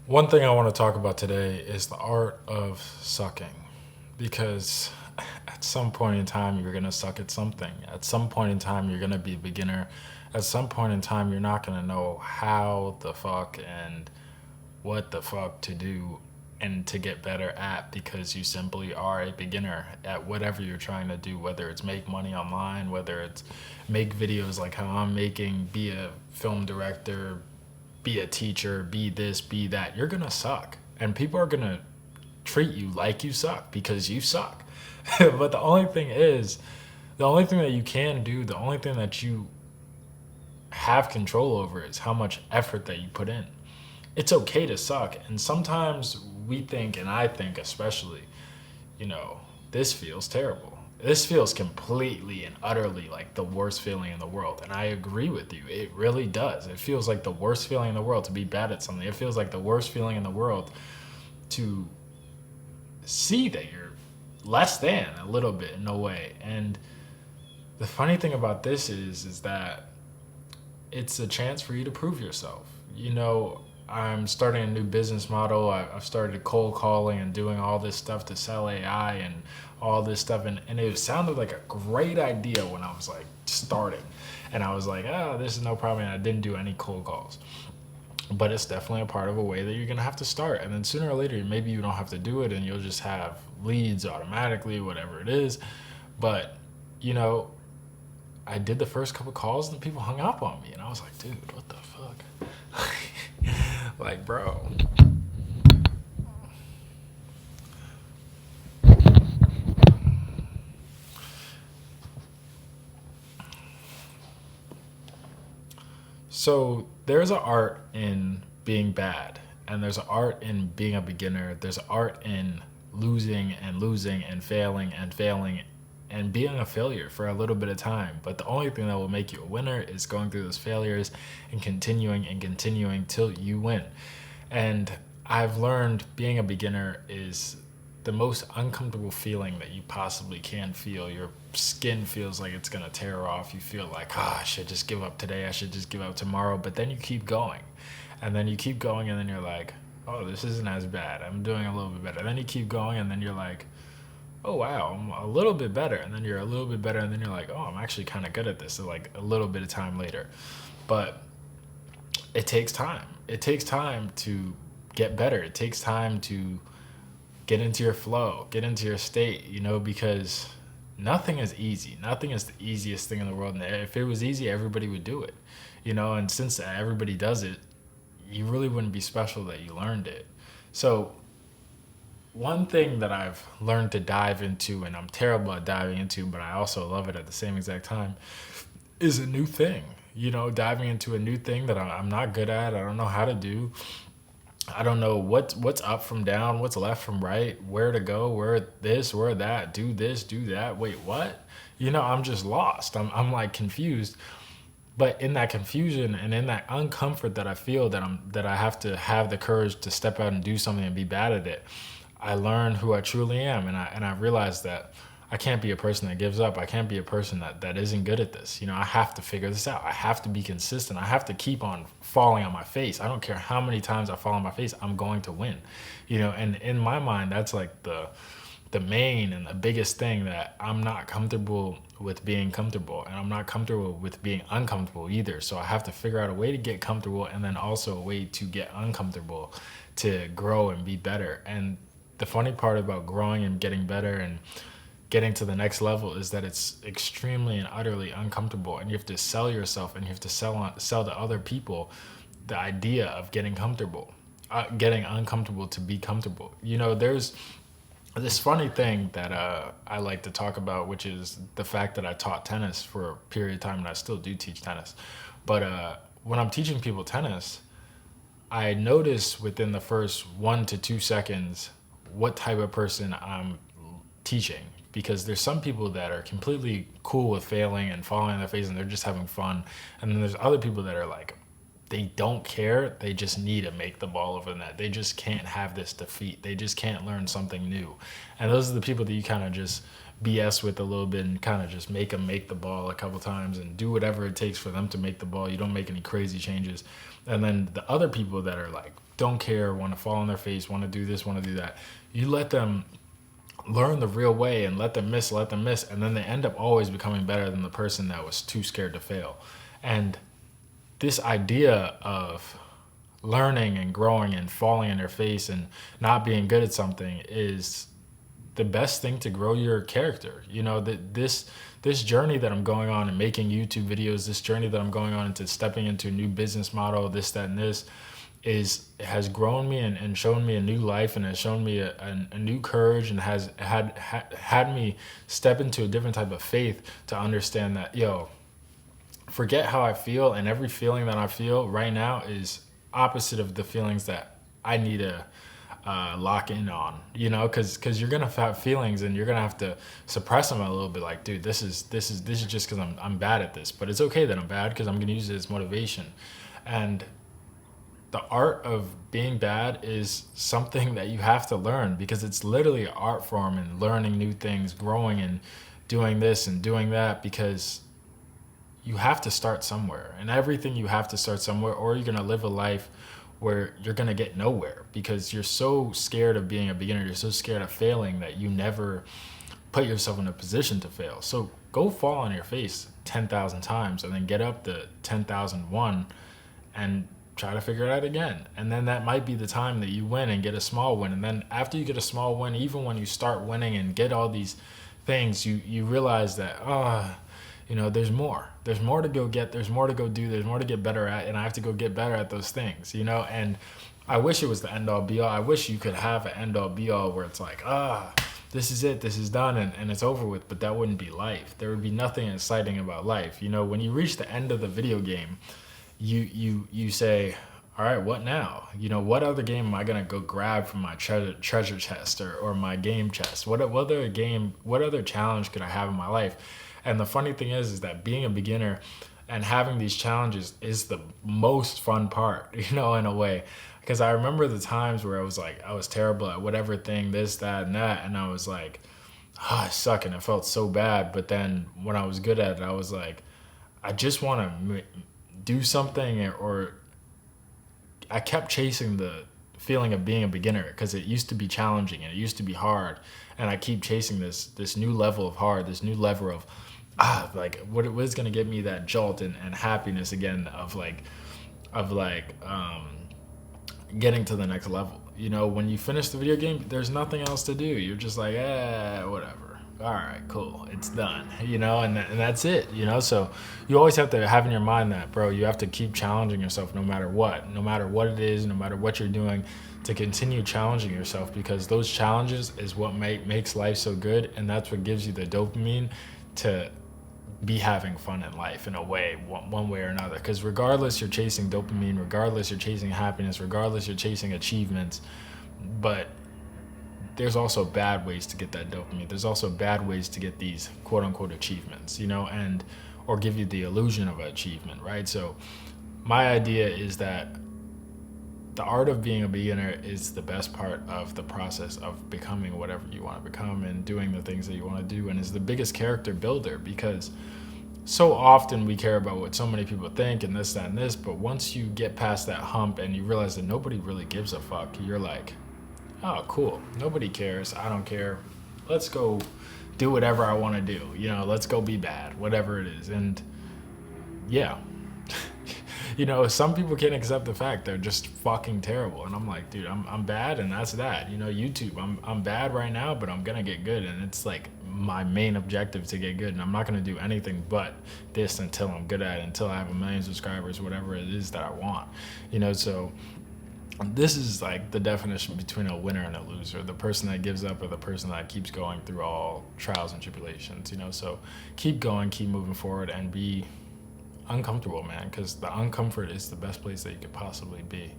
One thing I want to talk about today is the art of sucking. Because at some point in time, you're going to suck at something. At some point in time, you're going to be a beginner. At some point in time, you're not going to know how the fuck and what the fuck to do and to get better at because you simply are a beginner at whatever you're trying to do, whether it's make money online, whether it's make videos like how I'm making, be a film director, be a teacher, be this, be that. You're gonna suck. And people are gonna treat you like you suck because you suck. But the only thing that you can do, the only thing that you have control over is how much effort that you put in. It's okay to suck. And sometimes we think, and I think especially, you know, this feels terrible. This feels completely and utterly like the worst feeling in the world. And I agree with you. It really does. It feels like the worst feeling in the world to be bad at something. It feels like the worst feeling in the world to see that you're less than a little bit in a way. And the funny thing about this is that it's a chance for you to prove yourself. You know, I'm starting a new business model. I've started cold calling and doing all this stuff to sell AI and all this stuff. And it sounded like a great idea when I was like starting. And I was like, oh, this is no problem. And I didn't do any cold calls. But it's definitely a part of a way that you're going to have to start. And then sooner or later, maybe you don't have to do it and you'll just have leads automatically, whatever it is. But, you know, I did the first couple calls and people hung up on me. And I was like, dude, what the fuck? Like, bro. So there's an art in being bad, and there's an art in being a beginner. There's an art in losing and failing and being a failure for a little bit of time. But the only thing that will make you a winner is going through those failures and continuing till you win. And I've learned being a beginner is the most uncomfortable feeling that you possibly can feel. Your skin feels like it's gonna tear off. You feel like, I should just give up today. I should just give up tomorrow. But then you keep going. And then you keep going, and then you're like, oh, this isn't as bad. I'm doing a little bit better. And then you keep going, and then you're like, oh, wow, I'm a little bit better. And then you're a little bit better, and then you're like, oh, I'm actually kind of good at this. So, like, a little bit of time later. But it takes time. It takes time to get better. It takes time to get into your flow, get into your state, because nothing is easy. Nothing is the easiest thing in the world. And if it was easy, everybody would do it, and since everybody does it, you really wouldn't be special that you learned it. So, one thing that I've learned to dive into, and I'm terrible at diving into, but I also love it at the same exact time, is a new thing. Diving into a new thing that I'm not good at, I don't know how to do. I don't know what's up from down, what's left from right, where to go, where this, where that, do this, do that. Wait, what? I'm just lost. I'm like confused. But in that confusion and in that uncomfort that I feel that I have to have the courage to step out and do something and be bad at it, I learn who I truly am, and I realize that I can't be a person that gives up. I can't be a person that isn't good at this. I have to figure this out. I have to be consistent. I have to keep on falling on my face. I don't care how many times I fall on my face, I'm going to win. And in my mind, that's like the main and the biggest thing, that I'm not comfortable with being comfortable, and I'm not comfortable with being uncomfortable either. So I have to figure out a way to get comfortable, and then also a way to get uncomfortable, to grow and be better. And the funny part about growing and getting better and getting to the next level is that it's extremely and utterly uncomfortable, and you have to sell yourself, and you have to sell to other people the idea of getting comfortable, getting uncomfortable to be comfortable. There's this funny thing that I like to talk about, which is the fact that I taught tennis for a period of time, and I still do teach tennis. But when I'm teaching people tennis, I notice within the first 1 to 2 seconds what type of person I'm teaching, because there's some people that are completely cool with failing and falling on their face and they're just having fun, and then there's other people that are like, they don't care, they just need to make the ball over the net, they just can't have this defeat, they just can't learn something new. And those are the people that you kind of just BS with a little bit and kind of just make them make the ball a couple times and do whatever it takes for them to make the ball. You don't make any crazy changes. And then the other people that are like don't care, want to fall on their face, want to do this, want to do that. You let them learn the real way and let them miss, and then they end up always becoming better than the person that was too scared to fail. And this idea of learning and growing and falling on your face and not being good at something is the best thing to grow your character. You know, that this journey that I'm going on and making YouTube videos, this journey that I'm going on into stepping into a new business model, this, that, and this, has grown me and shown me a new life, and has shown me a new courage, and has had me step into a different type of faith to understand that, forget how I feel, and every feeling that I feel right now is opposite of the feelings that I need to lock in on, because you're gonna have feelings and you're gonna have to suppress them a little bit. Like, dude, this is just because I'm bad at this, but it's okay that I'm bad, because I'm gonna use it as motivation. And the art of being bad is something that you have to learn, because it's literally an art form, and learning new things, growing and doing this and doing that, because you have to start somewhere, and everything you have to start somewhere, or you're going to live a life where you're going to get nowhere, because you're so scared of being a beginner. You're so scared of failing that you never put yourself in a position to fail. So go fall on your face 10,000 times, and then get up to 10,001 and try to figure it out again. And then that might be the time that you win and get a small win. And then after you get a small win, even when you start winning and get all these things, you realize that, there's more. There's more to go get. There's more to go do. There's more to get better at. And I have to go get better at those things, And I wish it was the end all be all. I wish you could have an end all be all where it's like, this is it. This is done and it's over with. But that wouldn't be life. There would be nothing exciting about life. When you reach the end of the video game, you say, all right, what now? What other game am I gonna go grab from my treasure chest or my game chest? What other challenge could I have in my life? And the funny thing is that being a beginner and having these challenges is the most fun part, in a way. Because I remember the times where I was terrible at whatever thing, this, that, and that, and I was like, I suck, and it felt so bad. But then when I was good at it, I was like, I just want to do something. Or I kept chasing the feeling of being a beginner, because it used to be challenging and it used to be hard, and I keep chasing this new level of hard, this new level of what is going to give me that jolt and happiness again of getting to the next level. When you finish the video game, there's nothing else to do. You're just like, whatever. All right, cool. It's done, and that's it, So you always have to have in your mind that, bro, you have to keep challenging yourself no matter what it is, no matter what you're doing, to continue challenging yourself, because those challenges is what makes life so good. And that's what gives you the dopamine to be having fun in life, in a way, one way or another. Because regardless, you're chasing dopamine, regardless, you're chasing happiness, regardless, you're chasing achievements. But there's also bad ways to get that dopamine. There's also bad ways to get these quote unquote achievements, or give you the illusion of achievement, right? So my idea is that the art of being a beginner is the best part of the process of becoming whatever you want to become and doing the things that you want to do, and is the biggest character builder, because so often we care about what so many people think and this, that, and this, but once you get past that hump and you realize that nobody really gives a fuck, you're like, oh, cool, nobody cares, I don't care, let's go do whatever I want to do, let's go be bad, whatever it is. And yeah, some people can't accept the fact they're just fucking terrible. And I'm like, dude, I'm bad, and that's that. YouTube, I'm bad right now, but I'm gonna get good, and it's like my main objective to get good, and I'm not gonna do anything but this until I'm good at it, until I have 1 million subscribers, whatever it is that I want. So this is like the definition between a winner and a loser, the person that gives up or the person that keeps going through all trials and tribulations. So keep going, keep moving forward, and be uncomfortable, man, because the uncomfort is the best place that you could possibly be.